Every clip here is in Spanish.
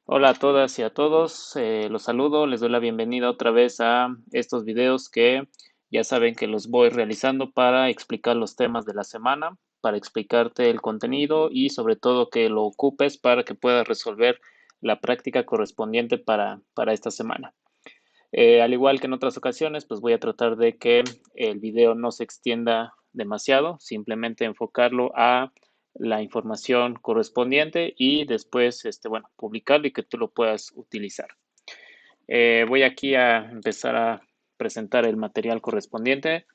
Hola a todas y a todos, los saludo, les doy la bienvenida otra vez a estos videos que ya saben que los voy realizando para explicar los temas de la semana, para explicarte el contenido y sobre todo que lo ocupes para que puedas resolver la práctica correspondiente para esta semana. Al igual que en otras ocasiones, pues voy a tratar de que el video no se extienda demasiado, simplemente enfocarlo a la información correspondiente y después, bueno, publicarlo y que tú lo puedas utilizar. Voy aquí a empezar a presentar el material correspondiente.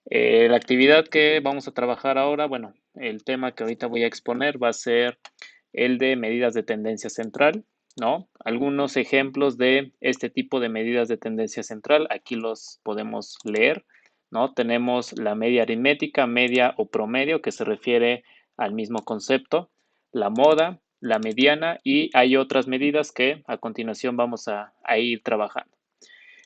La actividad que vamos a trabajar ahora, bueno, el tema que ahorita voy a exponer va a ser el de medidas de tendencia central, ¿no? Algunos ejemplos de este tipo de medidas de tendencia central, aquí los podemos leer, ¿no? Tenemos la media aritmética, media o promedio, que se refiere al mismo concepto, la moda, la mediana y hay otras medidas que a continuación vamos a ir trabajando.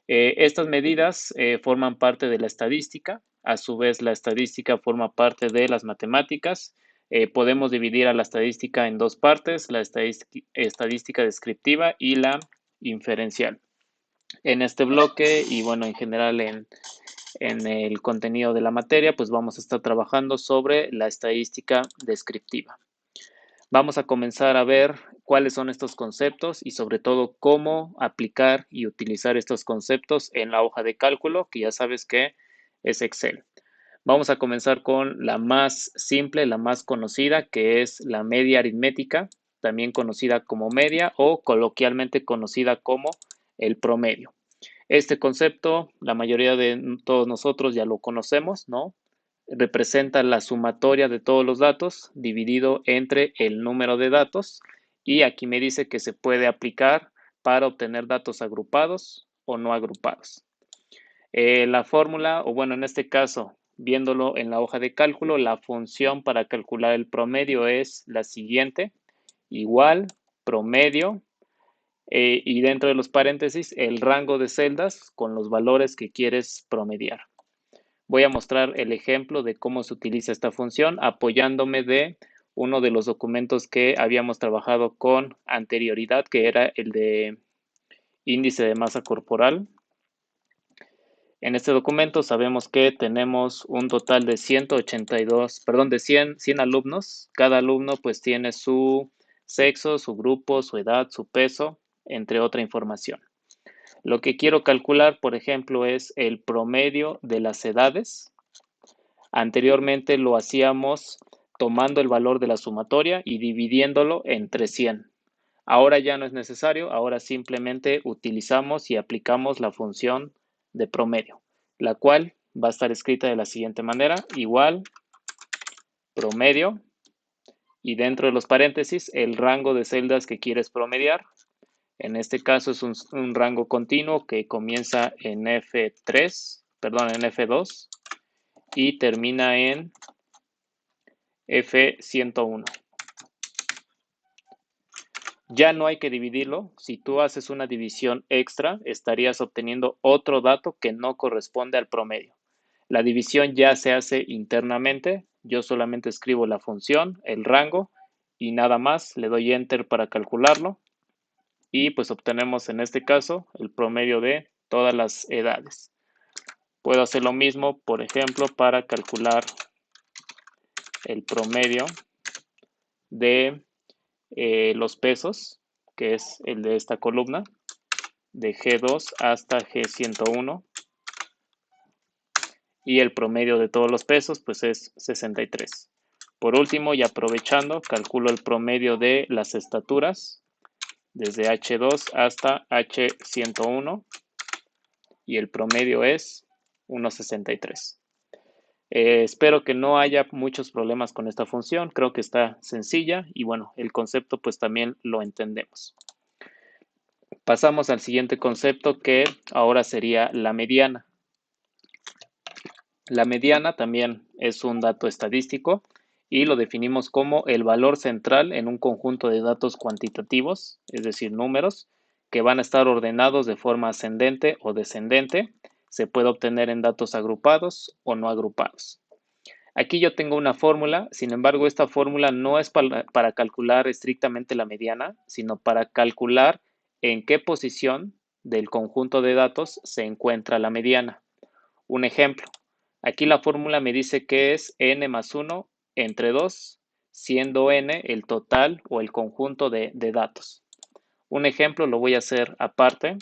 Estas medidas forman parte de la estadística, a su vez la estadística forma parte de las matemáticas. Podemos dividir a la estadística en dos partes, la estadística descriptiva y la inferencial. En este bloque y bueno, en general en el contenido de la materia, pues vamos a estar trabajando sobre la estadística descriptiva. Vamos a comenzar a ver cuáles son estos conceptos y sobre todo cómo aplicar y utilizar estos conceptos en la hoja de cálculo, que ya sabes que es Excel. Vamos a comenzar con la más simple, la más conocida, que es la media aritmética, también conocida como media o coloquialmente conocida como el promedio. Este concepto, la mayoría de todos nosotros ya lo conocemos, ¿no? Representa la sumatoria de todos los datos dividido entre el número de datos y aquí me dice que se puede aplicar para obtener datos agrupados o no agrupados. La fórmula, o bueno, en este caso, viéndolo en la hoja de cálculo, la función para calcular el promedio es la siguiente, igual promedio y dentro de los paréntesis el rango de celdas con los valores que quieres promediar. Voy a mostrar el ejemplo de cómo se utiliza esta función apoyándome de uno de los documentos que habíamos trabajado con anterioridad, que era el de índice de masa corporal. En este documento sabemos que tenemos un total de 182, perdón, de 100 alumnos. Cada alumno pues tiene su sexo, su grupo, su edad, su peso, entre otra información. Lo que quiero calcular, por ejemplo, es el promedio de las edades. Anteriormente lo hacíamos tomando el valor de la sumatoria y dividiéndolo entre 100. Ahora ya no es necesario, ahora simplemente utilizamos y aplicamos la función de promedio, la cual va a estar escrita de la siguiente manera, igual promedio y dentro de los paréntesis el rango de celdas que quieres promediar. En este caso es un rango continuo que comienza en F3, perdón, en F2 y termina en F101. Ya no hay que dividirlo. Si tú haces una división extra, estarías obteniendo otro dato que no corresponde al promedio. La división ya se hace internamente. Yo solamente escribo la función, el rango y nada más. Le doy enter para calcularlo y pues obtenemos en este caso el promedio de todas las edades. Puedo hacer lo mismo, por ejemplo, para calcular el promedio de los pesos, que es el de esta columna, de G2 hasta G101 y el promedio de todos los pesos pues es 63. Por último, y aprovechando, calculo el promedio de las estaturas desde H2 hasta H101 y el promedio es 1,63. Espero que no haya muchos problemas con esta función, creo que está sencilla y bueno, el concepto pues también lo entendemos. Pasamos al siguiente concepto que ahora sería la mediana. La mediana también es un dato estadístico y lo definimos como el valor central en un conjunto de datos cuantitativos, es decir, números, que van a estar ordenados de forma ascendente o descendente. Se puede obtener en datos agrupados o no agrupados. Aquí yo tengo una fórmula, sin embargo, esta fórmula no es para calcular estrictamente la mediana, sino para calcular en qué posición del conjunto de datos se encuentra la mediana. Un ejemplo, aquí la fórmula me dice que es n más 1 entre 2, siendo n el total o el conjunto de datos. Un ejemplo lo voy a hacer aparte.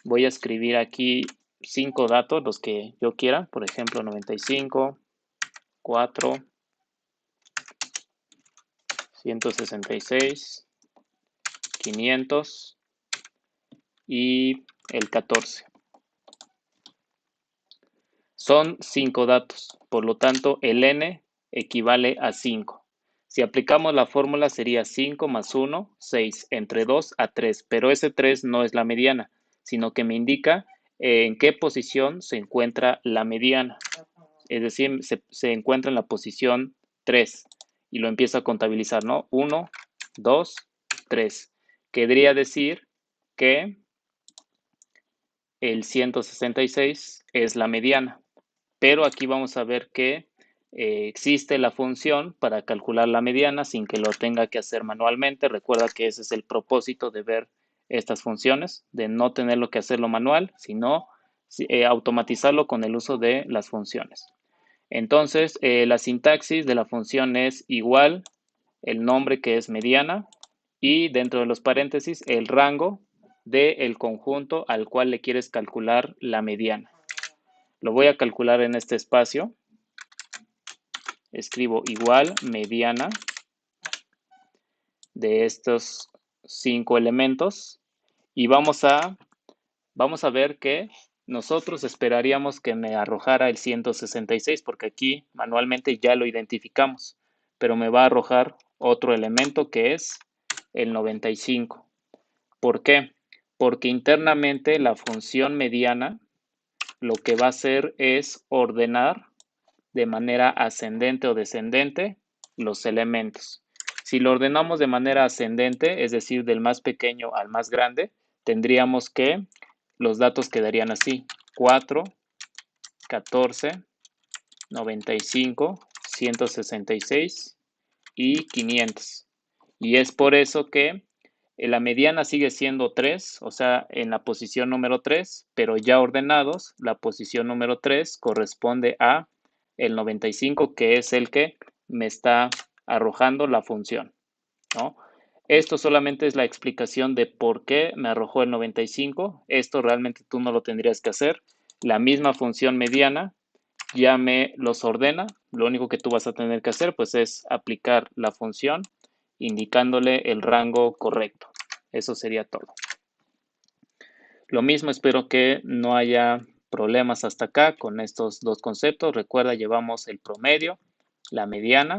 Voy a escribir aquí 5 datos, los que yo quiera, por ejemplo 95, 4, 166, 500 y el 14. Son 5 datos, por lo tanto el n equivale a 5. Si aplicamos la fórmula sería 5 más 1, 6, entre 2 a 3, pero ese 3 no es la mediana, sino que me indica en qué posición se encuentra la mediana. Es decir, se encuentra en la posición 3 y lo empiezo a contabilizar, ¿no? 1, 2, 3. Querría decir que el 166 es la mediana, pero aquí vamos a ver que existe la función para calcular la mediana sin que lo tenga que hacer manualmente. Recuerda que ese es el propósito de ver estas funciones, de no tenerlo que hacerlo manual, sino automatizarlo con el uso de las funciones. Entonces, la sintaxis de la función es igual el nombre que es mediana y dentro de los paréntesis el rango del conjunto al cual le quieres calcular la mediana. Lo voy a calcular en este espacio. Escribo igual mediana de estos 5 elementos y vamos a ver que nosotros esperaríamos que me arrojara el 166 porque aquí manualmente ya lo identificamos, pero me va a arrojar otro elemento que es el 95. ¿Por qué? Porque internamente la función mediana lo que va a hacer es ordenar de manera ascendente o descendente los elementos. Si lo ordenamos de manera ascendente, es decir, del más pequeño al más grande, tendríamos que los datos quedarían así: 4, 14, 95, 166 y 500. Y es por eso que la mediana sigue siendo 3, o sea, en la posición número 3, pero ya ordenados, la posición número 3 corresponde a el 95, que es el que me está arrojando la función, ¿no? Esto solamente es la explicación de por qué me arrojó el 95. Esto realmente tú no lo tendrías que hacer. La misma función mediana ya me los ordena. Lo único que tú vas a tener que hacer pues es aplicar la función indicándole el rango correcto. Eso sería todo. Lo mismo, espero que no haya problemas hasta acá con estos dos conceptos. Recuerda, llevamos el promedio, la mediana.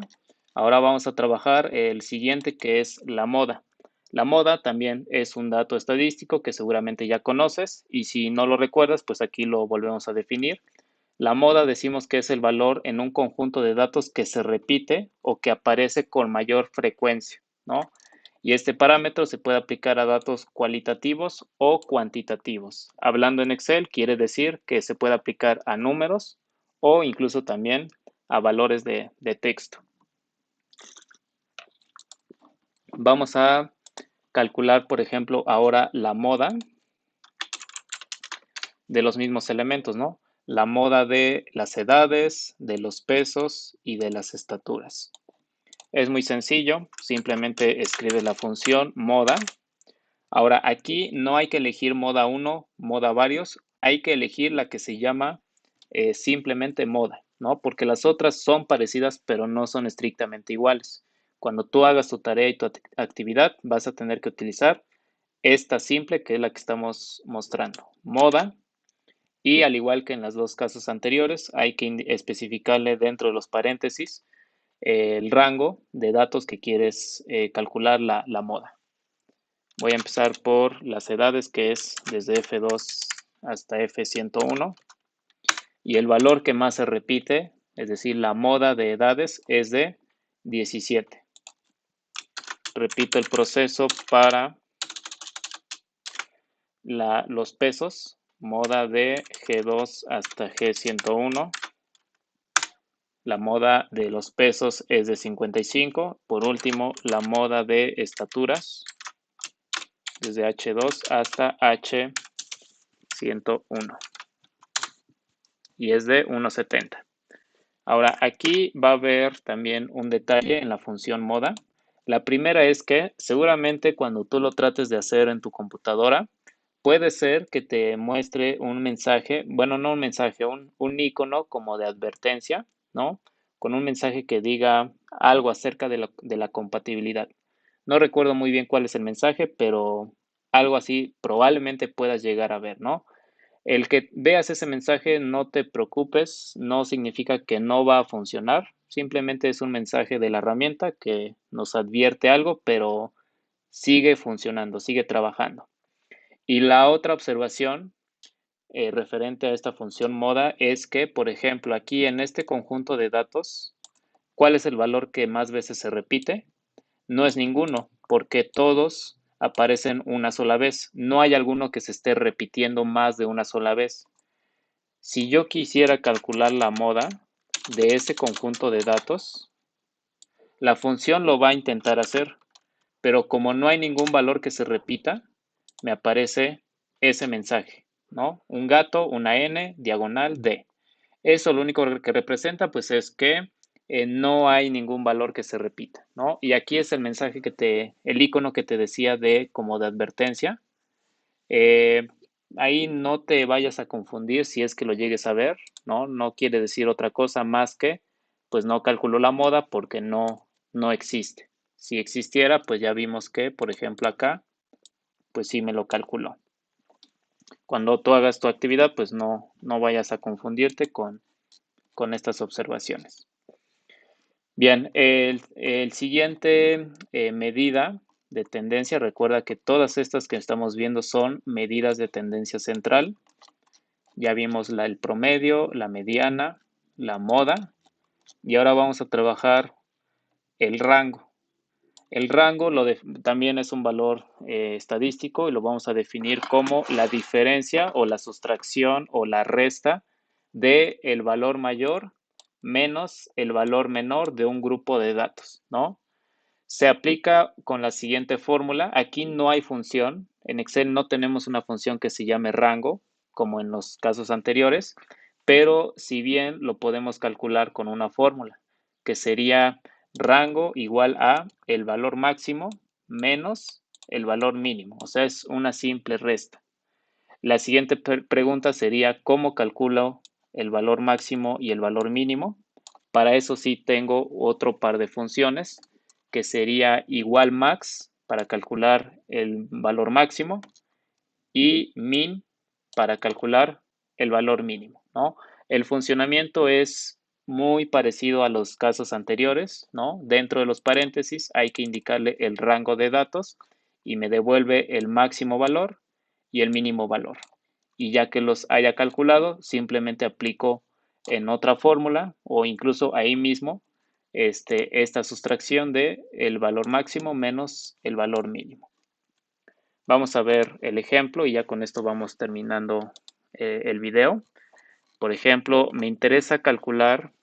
Ahora vamos a trabajar el siguiente, que es la moda. La moda también es un dato estadístico que seguramente ya conoces y si no lo recuerdas, pues aquí lo volvemos a definir. La moda decimos que es el valor en un conjunto de datos que se repite o que aparece con mayor frecuencia, ¿no? Y este parámetro se puede aplicar a datos cualitativos o cuantitativos. Hablando en Excel, quiere decir que se puede aplicar a números o incluso también a valores de texto. Vamos a calcular, por ejemplo, ahora la moda de los mismos elementos, ¿no? La moda de las edades, de los pesos y de las estaturas. Es muy sencillo, simplemente escribe la función moda. Ahora, aquí no hay que elegir moda 1, moda varios, hay que elegir la que se llama simplemente moda, ¿no? Porque las otras son parecidas, pero no son estrictamente iguales. Cuando tú hagas tu tarea y tu actividad, vas a tener que utilizar esta simple, que es la que estamos mostrando, moda. Y al igual que en los dos casos anteriores, hay que especificarle dentro de los paréntesis el rango de datos que quieres calcular la moda. Voy a empezar por las edades, que es desde F2 hasta F101. Y el valor que más se repite, es decir, la moda de edades, es de 17. Repito el proceso para los pesos, moda de G2 hasta G101. La moda de los pesos es de 55. Por último, la moda de estaturas, desde H2 hasta H101. Y es de 1,70. Ahora, aquí va a haber también un detalle en la función moda. La primera es que seguramente cuando tú lo trates de hacer en tu computadora, puede ser que te muestre un mensaje, bueno, no un mensaje, un icono como de advertencia, ¿no? Con un mensaje que diga algo acerca de la compatibilidad. No recuerdo muy bien cuál es el mensaje, pero algo así probablemente puedas llegar a ver, ¿no? El que veas ese mensaje, no te preocupes, no significa que no va a funcionar, simplemente es un mensaje de la herramienta que nos advierte algo, pero sigue funcionando, sigue trabajando. Y la otra observación referente a esta función moda es que, por ejemplo, aquí en este conjunto de datos, ¿cuál es el valor que más veces se repite? No es ninguno, porque todos aparecen una sola vez. No hay alguno que se esté repitiendo más de una sola vez. Si yo quisiera calcular la moda de ese conjunto de datos, la función lo va a intentar hacer, pero como no hay ningún valor que se repita, me aparece ese mensaje, ¿no? Un gato, una n, diagonal d. Eso lo único que representa, pues, es que no hay ningún valor que se repita, ¿no? Y aquí es el mensaje el icono que te decía de como de advertencia. Eh, Ahí no te vayas a confundir si es que lo llegues a ver, ¿no? No quiere decir otra cosa más que, pues no calculó la moda porque no existe. Si existiera, pues ya vimos que, por ejemplo, acá, pues sí me lo calculó. Cuando tú hagas tu actividad, pues no vayas a confundirte con estas observaciones. Bien, el siguiente medida de tendencia, recuerda que todas estas que estamos viendo son medidas de tendencia central. Ya vimos el promedio, la mediana, la moda y ahora vamos a trabajar el rango. El rango también es un valor estadístico y lo vamos a definir como la diferencia o la sustracción o la resta del valor mayor menos el valor menor de un grupo de datos, ¿no? Se aplica con la siguiente fórmula. Aquí no hay función. En Excel no tenemos una función que se llame rango, como en los casos anteriores, pero si bien lo podemos calcular con una fórmula, que sería rango igual a el valor máximo menos el valor mínimo. O sea, es una simple resta. La siguiente pregunta sería, ¿cómo calculo el valor máximo y el valor mínimo? Para eso sí tengo otro par de funciones, que sería igual max para calcular el valor máximo y min para calcular el valor mínimo, ¿no? El funcionamiento es muy parecido a los casos anteriores, ¿no? Dentro de los paréntesis hay que indicarle el rango de datos y me devuelve el máximo valor y el mínimo valor. Y ya que los haya calculado, simplemente aplico en otra fórmula o incluso ahí mismo esta sustracción de el valor máximo menos el valor mínimo. Vamos a ver el ejemplo y ya con esto vamos terminando el video. Por ejemplo, me interesa calcular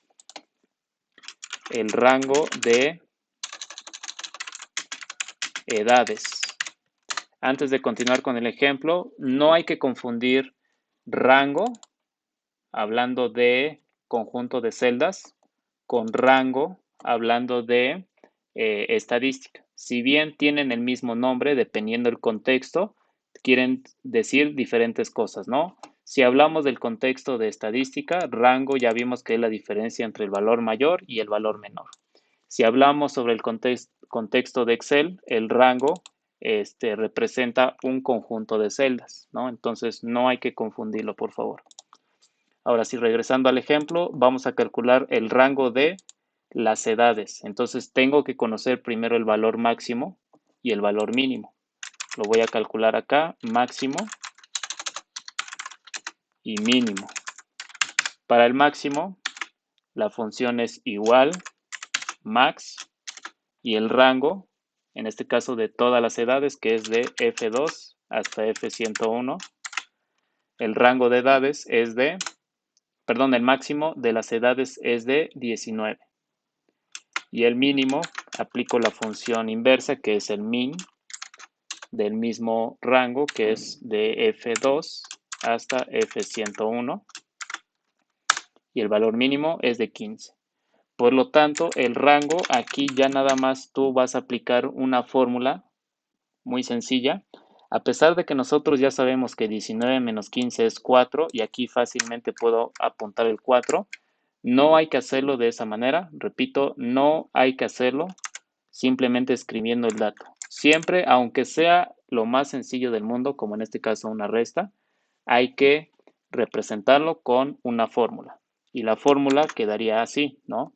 el rango de edades. Antes de continuar con el ejemplo, no hay que confundir rango, hablando de conjunto de celdas, con rango, hablando de estadística. Si bien tienen el mismo nombre, dependiendo del contexto, quieren decir diferentes cosas, ¿no? Si hablamos del contexto de estadística, rango ya vimos que es la diferencia entre el valor mayor y el valor menor. Si hablamos sobre el contexto de Excel, el rango representa un conjunto de celdas, ¿no? Entonces no hay que confundirlo, por favor. Ahora sí, regresando al ejemplo, vamos a calcular el rango de las edades. Entonces tengo que conocer primero el valor máximo y el valor mínimo. Lo voy a calcular acá, máximo y mínimo. Para el máximo, la función es igual max y el rango, en este caso de todas las edades, que es de F2 hasta F101. El rango de edades es de perdón, el máximo de las edades es de 19. Y el mínimo, aplico la función inversa, que es el min del mismo rango, que es de F2 hasta F101. Y el valor mínimo es de 15. Por lo tanto, el rango aquí ya nada más tú vas a aplicar una fórmula muy sencilla. A pesar de que nosotros ya sabemos que 19 menos 15 es 4 y aquí fácilmente puedo apuntar el 4, no hay que hacerlo de esa manera. Repito, no hay que hacerlo simplemente escribiendo el dato. Siempre, aunque sea lo más sencillo del mundo, como en este caso una resta, hay que representarlo con una fórmula. Y la fórmula quedaría así, ¿no?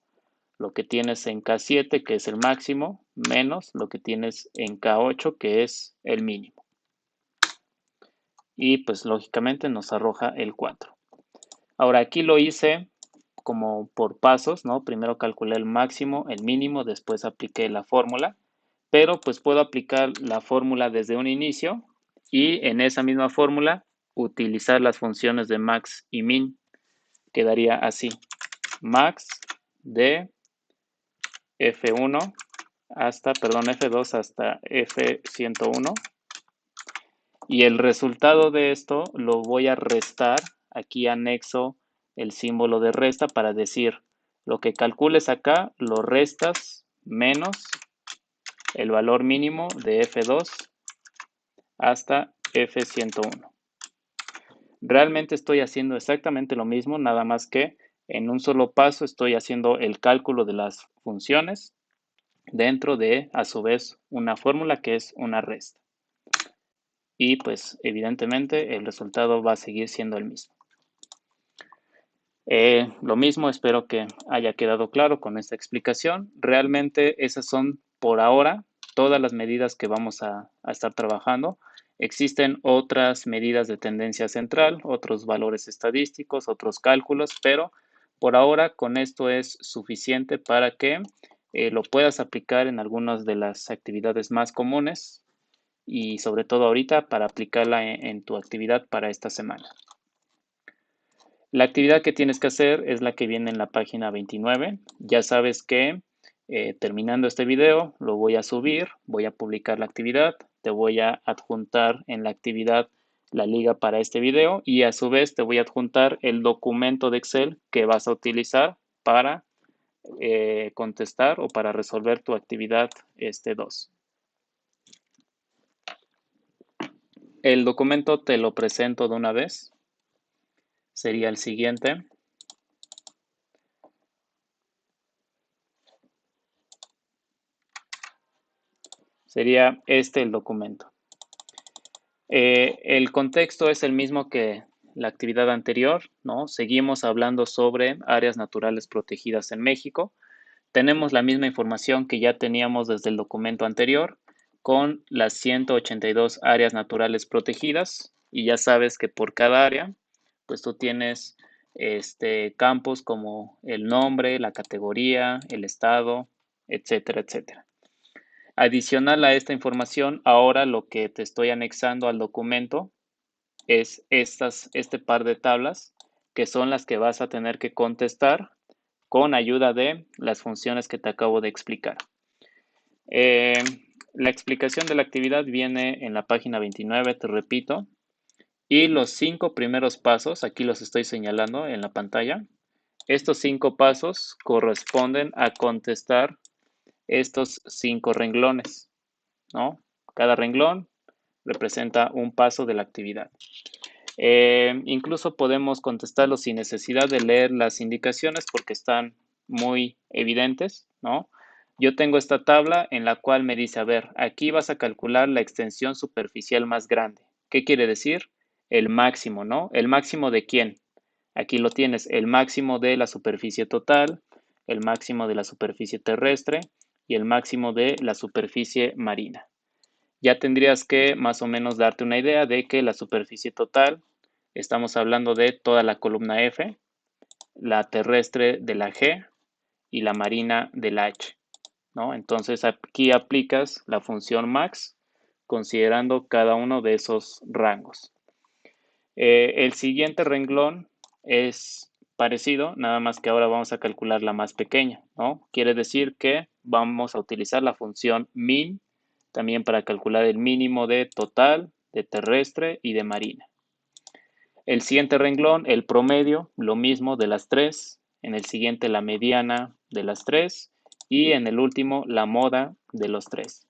Lo que tienes en K7, que es el máximo, menos lo que tienes en K8, que es el mínimo. Y pues lógicamente nos arroja el 4. Ahora aquí lo hice como por pasos, ¿no? Primero calculé el máximo, el mínimo, después apliqué la fórmula, pero pues puedo aplicar la fórmula desde un inicio y en esa misma fórmula utilizar las funciones de max y min. Quedaría así, max de F1 hasta, perdón, F2 hasta F101 y el resultado de esto lo voy a restar. Aquí anexo el símbolo de resta para decir lo que calcules acá lo restas menos el valor mínimo de F2 hasta F101. Realmente estoy haciendo exactamente lo mismo, nada más que en un solo paso estoy haciendo el cálculo de las funciones dentro de, a su vez, una fórmula que es una resta. Y pues evidentemente el resultado va a seguir siendo el mismo. Lo mismo, espero que haya quedado claro con esta explicación. Realmente esas son por ahora todas las medidas que vamos a estar trabajando. Existen otras medidas de tendencia central, otros valores estadísticos, otros cálculos, pero por ahora con esto es suficiente para que lo puedas aplicar en algunas de las actividades más comunes y sobre todo ahorita para aplicarla en tu actividad para esta semana. La actividad que tienes que hacer es la que viene en la página 29. Ya sabes que terminando este video lo voy a subir, voy a publicar la actividad, te voy a adjuntar en la actividad la liga para este video y a su vez te voy a adjuntar el documento de Excel que vas a utilizar para contestar o para resolver tu actividad 2. El documento te lo presento de una vez. Sería el siguiente. Sería este el documento. El contexto es el mismo que la actividad anterior, ¿no? Seguimos hablando sobre áreas naturales protegidas en México. Tenemos la misma información que ya teníamos desde el documento anterior con las 182 áreas naturales protegidas y ya sabes que por cada área, pues tú tienes campos como el nombre, la categoría, el estado, etcétera, etcétera. Adicional a esta información, ahora lo que te estoy anexando al documento es este par de tablas que son las que vas a tener que contestar con ayuda de las funciones que te acabo de explicar. La explicación de la actividad viene en la página 29, te repito, y los 5 primeros pasos, aquí los estoy señalando en la pantalla, estos 5 pasos corresponden a contestar estos 5 renglones, ¿no? Cada renglón representa un paso de la actividad. Incluso podemos contestarlo sin necesidad de leer las indicaciones porque están muy evidentes, ¿no? Yo tengo esta tabla en la cual me dice, a ver, aquí vas a calcular la extensión superficial más grande. ¿Qué quiere decir? El máximo, ¿no? ¿El máximo de quién? Aquí lo tienes, el máximo de la superficie total, el máximo de la superficie terrestre y el máximo de la superficie marina. Ya tendrías que más o menos darte una idea de que la superficie total, estamos hablando de toda la columna F, la terrestre de la G y la marina de la H, ¿no? Entonces aquí aplicas la función max considerando cada uno de esos rangos. El siguiente renglón es parecido, nada más que ahora vamos a calcular la más pequeña, ¿no? Quiere decir que vamos a utilizar la función min también para calcular el mínimo de total, de terrestre y de marina. El siguiente renglón, el promedio, lo mismo de las tres. En el siguiente, la mediana de las tres. Y en el último, la moda de los tres.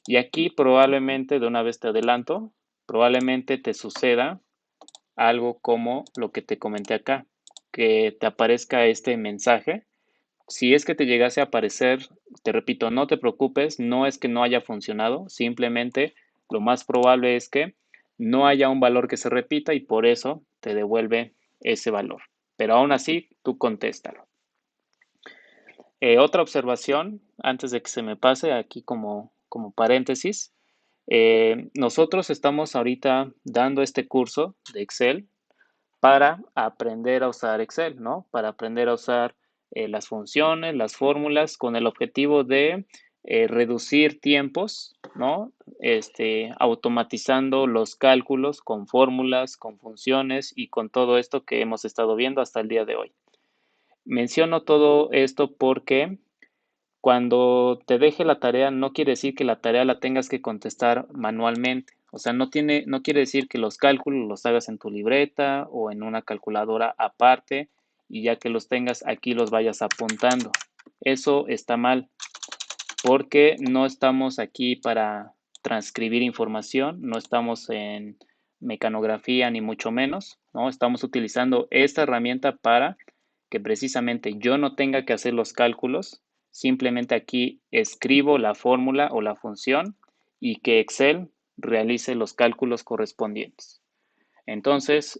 Y aquí probablemente, de una vez te adelanto, probablemente te suceda algo como lo que te comenté acá, que te aparezca este mensaje. Si es que te llegase a aparecer, te repito, no te preocupes, no es que no haya funcionado, simplemente lo más probable es que no haya un valor que se repita y por eso te devuelve ese valor. Pero aún así, tú contéstalo. Otra observación, antes de que se me pase, aquí como paréntesis, nosotros estamos ahorita dando este curso de Excel para aprender a usar Excel, ¿no? Para aprender a usar las funciones, las fórmulas, con el objetivo de reducir tiempos, ¿no? Automatizando los cálculos con fórmulas, con funciones y con todo esto que hemos estado viendo hasta el día de hoy. Menciono todo esto porque cuando te deje la tarea, no quiere decir que la tarea la tengas que contestar manualmente. O sea, no quiere decir que los cálculos los hagas en tu libreta o en una calculadora aparte y ya que los tengas aquí los vayas apuntando. Eso está mal porque no estamos aquí para transcribir información, no estamos en mecanografía ni mucho menos, ¿no? Estamos utilizando esta herramienta para que precisamente yo no tenga que hacer los cálculos, simplemente aquí escribo la fórmula o la función y que Excel realice los cálculos correspondientes. Entonces,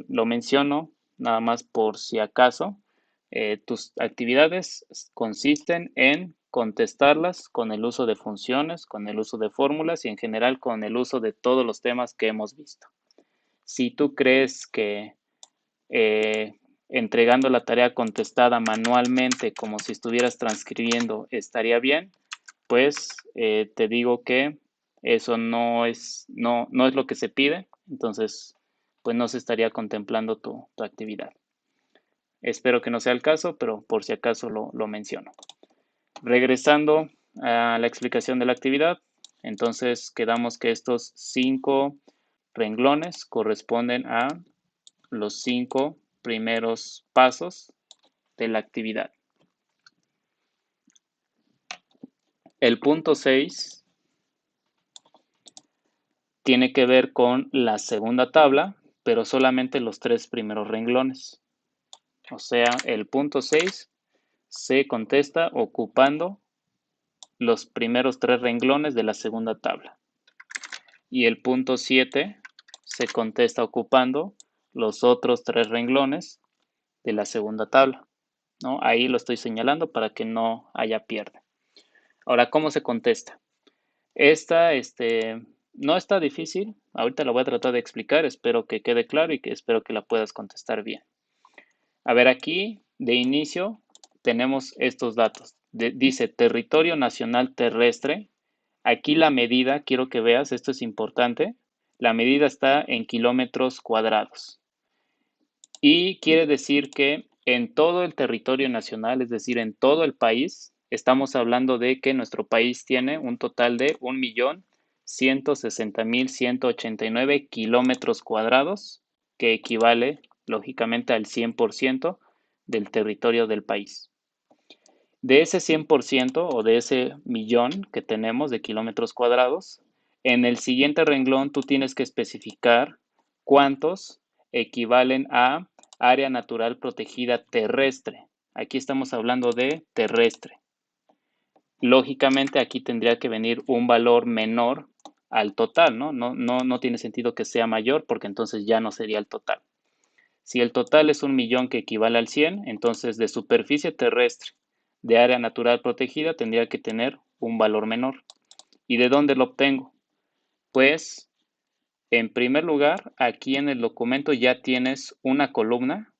lo menciono nada más por si acaso. Tus actividades consisten en contestarlas con el uso de funciones, con el uso de fórmulas y en general con el uso de todos los temas que hemos visto. Si tú crees que entregando la tarea contestada manualmente como si estuvieras transcribiendo estaría bien, pues te digo que eso no es lo que se pide, entonces pues no se estaría contemplando tu actividad. Espero que no sea el caso, pero por si acaso lo menciono. Regresando a la explicación de la actividad, entonces quedamos que estos 5 renglones corresponden a los 5 primeros pasos de la actividad. El punto 6 tiene que ver con la segunda tabla, pero solamente los 3 primeros renglones. O sea, el punto 6 se contesta ocupando los primeros 3 renglones de la segunda tabla. Y el punto 7 se contesta ocupando los otros 3 renglones de la segunda tabla, ¿no? Ahí lo estoy señalando para que no haya pierde. Ahora, ¿cómo se contesta? Esta, no está difícil. Ahorita la voy a tratar de explicar. Espero que quede claro y que espero que la puedas contestar bien. A ver, aquí de inicio tenemos estos datos. Dice territorio nacional terrestre. Aquí la medida, quiero que veas, esto es importante. La medida está en kilómetros cuadrados. Y quiere decir que en todo el territorio nacional, es decir, en todo el país, estamos hablando de que nuestro país tiene un total de 1.160.189 kilómetros cuadrados, que equivale lógicamente al 100% del territorio del país. De ese 100% o de ese millón que tenemos de kilómetros cuadrados, en el siguiente renglón tú tienes que especificar cuántos equivalen a área natural protegida terrestre. Aquí estamos hablando de terrestre. Lógicamente aquí tendría que venir un valor menor al total, ¿no? No tiene sentido que sea mayor porque entonces ya no sería el total. Si el total es 1.000.000 que equivale al 100, entonces de superficie terrestre de área natural protegida tendría que tener un valor menor. ¿Y de dónde lo obtengo? Pues, en primer lugar, aquí en el documento ya tienes una columna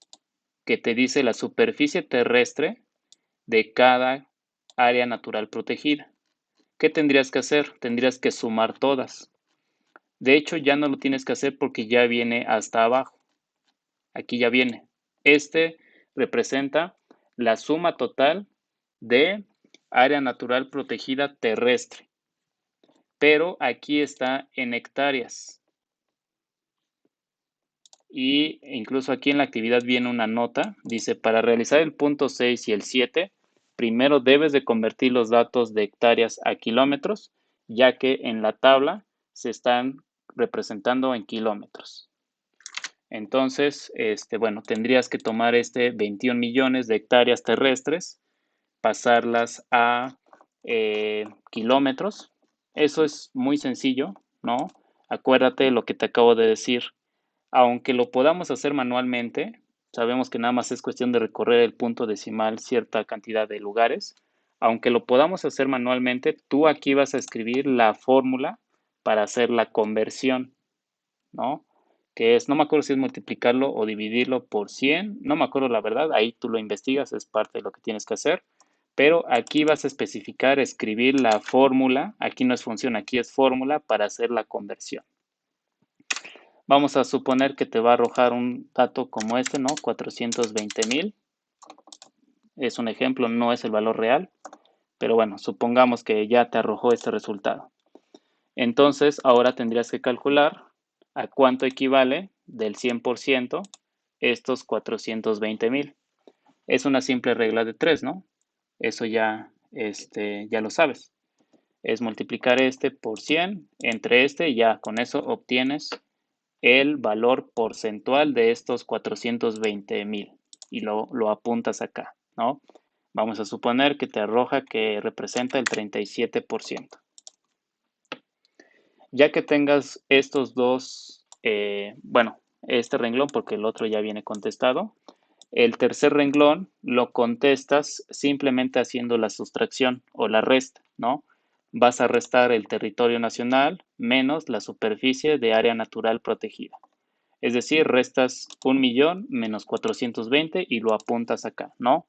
que te dice la superficie terrestre de cada área natural protegida. ¿Qué tendrías que hacer? Tendrías que sumar todas. De hecho, ya no lo tienes que hacer porque ya viene hasta abajo. Aquí ya viene. Este representa la suma total de área natural protegida terrestre, pero aquí está en hectáreas. Y incluso aquí en la actividad viene una nota, dice, para realizar el punto 6 y el 7, primero debes de convertir los datos de hectáreas a kilómetros, ya que en la tabla se están representando en kilómetros. Entonces, bueno, tendrías que tomar 21 millones de hectáreas terrestres, pasarlas a kilómetros. Eso es muy sencillo, ¿no? Acuérdate lo que te acabo de decir. Aunque lo podamos hacer manualmente, sabemos que nada más es cuestión de recorrer el punto decimal cierta cantidad de lugares. Aunque lo podamos hacer manualmente, tú aquí vas a escribir la fórmula para hacer la conversión, ¿no? Que es, no me acuerdo si es multiplicarlo o dividirlo por 100, no me acuerdo la verdad, ahí tú lo investigas, es parte de lo que tienes que hacer, pero aquí vas a especificar, escribir la fórmula, aquí no es función, aquí es fórmula para hacer la conversión. Vamos a suponer que te va a arrojar un dato como este, ¿no? 420,000. Es un ejemplo, no es el valor real, pero bueno, supongamos que ya te arrojó este resultado. Entonces, ahora tendrías que calcular a cuánto equivale del 100% estos 420,000. Es una simple regla de 3, ¿no? Eso ya, ya lo sabes. Es multiplicar este por 100 entre este y ya con eso obtienes el valor porcentual de estos 420,000 y lo apuntas acá, ¿no? Vamos a suponer que te arroja que representa el 37%. Ya que tengas estos dos, bueno, este renglón porque el otro ya viene contestado, el tercer renglón lo contestas simplemente haciendo la sustracción o la resta, ¿no? Vas a restar el territorio nacional menos la superficie de área natural protegida. Es decir, restas 1,000,000 menos 420 y lo apuntas acá, ¿no?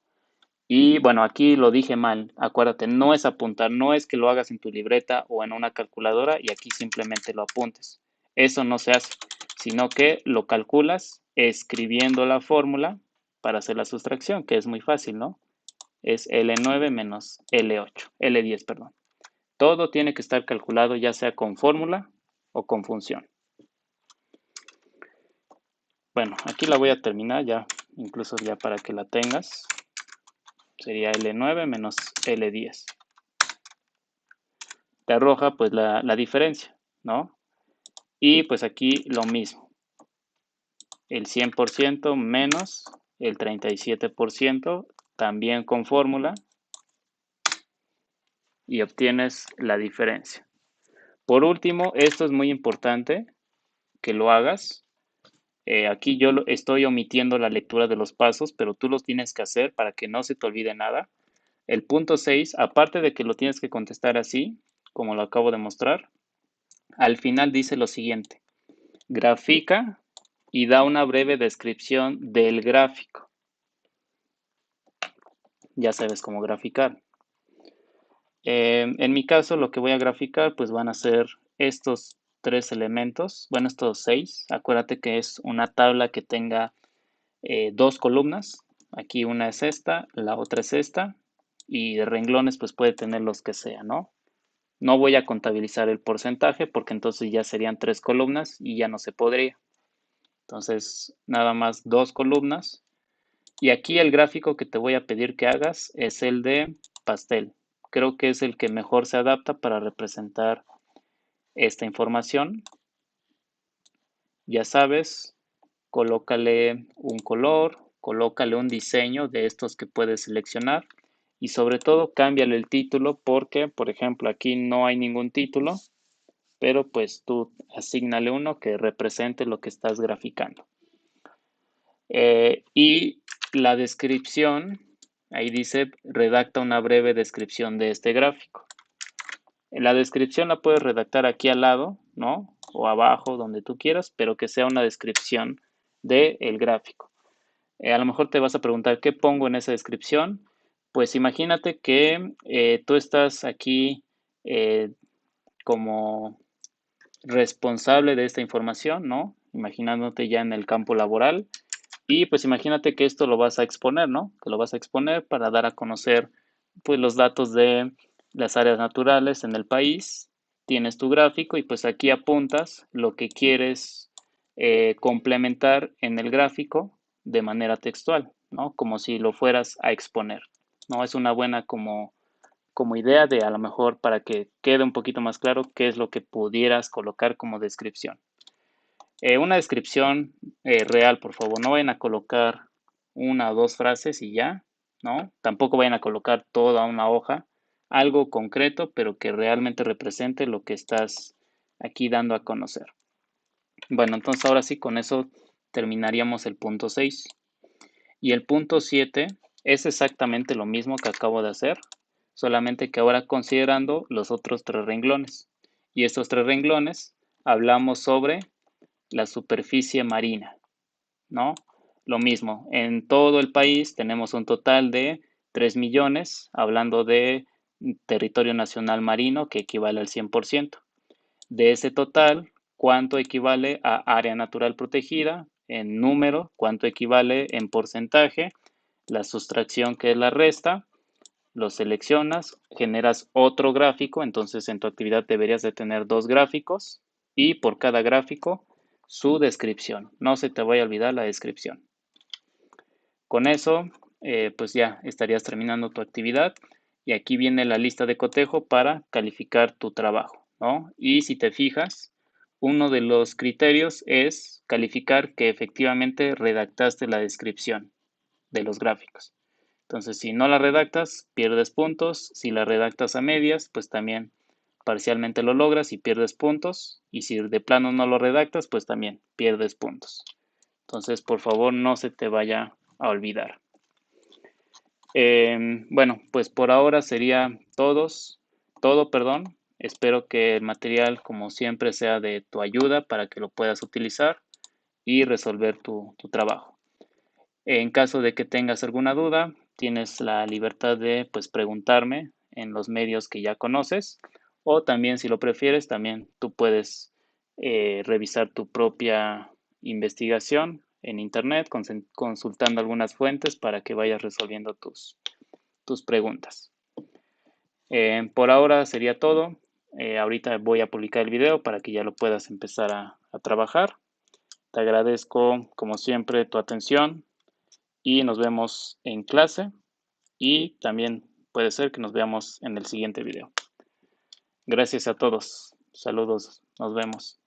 Y bueno, aquí lo dije mal, acuérdate, no es apuntar, no es que lo hagas en tu libreta o en una calculadora y aquí simplemente lo apuntes. Eso no se hace, sino que lo calculas escribiendo la fórmula para hacer la sustracción, que es muy fácil, ¿no? Es L9 menos L8, L10, perdón. Todo tiene que estar calculado ya sea con fórmula o con función. Bueno, aquí la voy a terminar ya, incluso ya para que la tengas. Sería L9 menos L10. Te arroja pues la diferencia, ¿no? Y pues aquí lo mismo. El 100% menos el 37%, también con fórmula, y obtienes la diferencia. Por último, esto es muy importante que lo hagas. Aquí yo estoy omitiendo la lectura de los pasos, pero tú los tienes que hacer para que no se te olvide nada. El punto 6, aparte de que lo tienes que contestar así, como lo acabo de mostrar, al final dice lo siguiente: grafica y da una breve descripción del gráfico. Ya sabes cómo graficar. En mi caso, lo que voy a graficar, pues van a ser estos 3 elementos, bueno, estos 6. Acuérdate que es una tabla que tenga 2 columnas. Aquí una es esta, la otra es esta, y de renglones, pues puede tener los que sea, ¿no? No voy a contabilizar el porcentaje porque entonces ya serían 3 columnas y ya no se podría. Entonces, nada más 2 columnas. Y aquí el gráfico que te voy a pedir que hagas es el de pastel. Creo que es el que mejor se adapta para representar esta información. Ya sabes, colócale un color, colócale un diseño de estos que puedes seleccionar y sobre todo cámbiale el título porque, por ejemplo, aquí no hay ningún título, pero pues tú asígnale uno que represente lo que estás graficando. Y la descripción, ahí dice, redacta una breve descripción de este gráfico. La descripción la puedes redactar aquí al lado, ¿no? O abajo, donde tú quieras, pero que sea una descripción del gráfico. A lo mejor te vas a preguntar, ¿qué pongo en esa descripción? Pues imagínate que tú estás aquí como responsable de esta información, ¿no? Imaginándote ya en el campo laboral Y pues imagínate que esto lo vas a exponer, ¿no? Que lo vas a exponer para dar a conocer pues los datos de las áreas naturales en el país. Tienes tu gráfico y pues aquí apuntas lo que quieres complementar en el gráfico de manera textual, ¿no? Como si lo fueras a exponer, ¿no? Es una buena como idea de a lo mejor para que quede un poquito más claro qué es lo que pudieras colocar como descripción. Una descripción real, por favor, no vayan a colocar una o dos frases y ya, ¿no? Tampoco vayan a colocar toda una hoja, algo concreto, pero que realmente represente lo que estás aquí dando a conocer. Bueno, entonces ahora sí, con eso terminaríamos el punto 6. Y el punto 7 es exactamente lo mismo que acabo de hacer, solamente que ahora considerando los otros tres renglones. Y estos tres renglones hablamos sobre la superficie marina, ¿no? Lo mismo, en todo el país tenemos un total de 3 millones, hablando de territorio nacional marino, que equivale al 100%. De ese total, ¿cuánto equivale a área natural protegida? En número, ¿cuánto equivale en porcentaje? La sustracción, que es la resta, lo seleccionas, generas otro gráfico, entonces en tu actividad deberías de tener dos gráficos y por cada gráfico su descripción. No se te vaya a olvidar la descripción. Con eso, pues ya estarías terminando tu actividad y aquí viene la lista de cotejo para calificar tu trabajo, ¿no? Y si te fijas, uno de los criterios es calificar que efectivamente redactaste la descripción de los gráficos. Entonces, si no la redactas, pierdes puntos. Si la redactas a medias, pues también parcialmente lo logras y pierdes puntos. Y si de plano no lo redactas, pues también pierdes puntos. Entonces, por favor, no se te vaya a olvidar. Bueno, pues por ahora sería todo, perdón. Espero que el material, como siempre, sea de tu ayuda para que lo puedas utilizar y resolver tu trabajo. En caso de que tengas alguna duda, tienes la libertad de pues preguntarme en los medios que ya conoces o también si lo prefieres, también tú puedes revisar tu propia investigación en internet consultando algunas fuentes para que vayas resolviendo tus preguntas. Por ahora sería todo. Ahorita voy a publicar el video para que ya lo puedas empezar a trabajar. Te agradezco como siempre tu atención y nos vemos en clase y también puede ser que nos veamos en el siguiente video. Gracias a todos. Saludos. Nos vemos.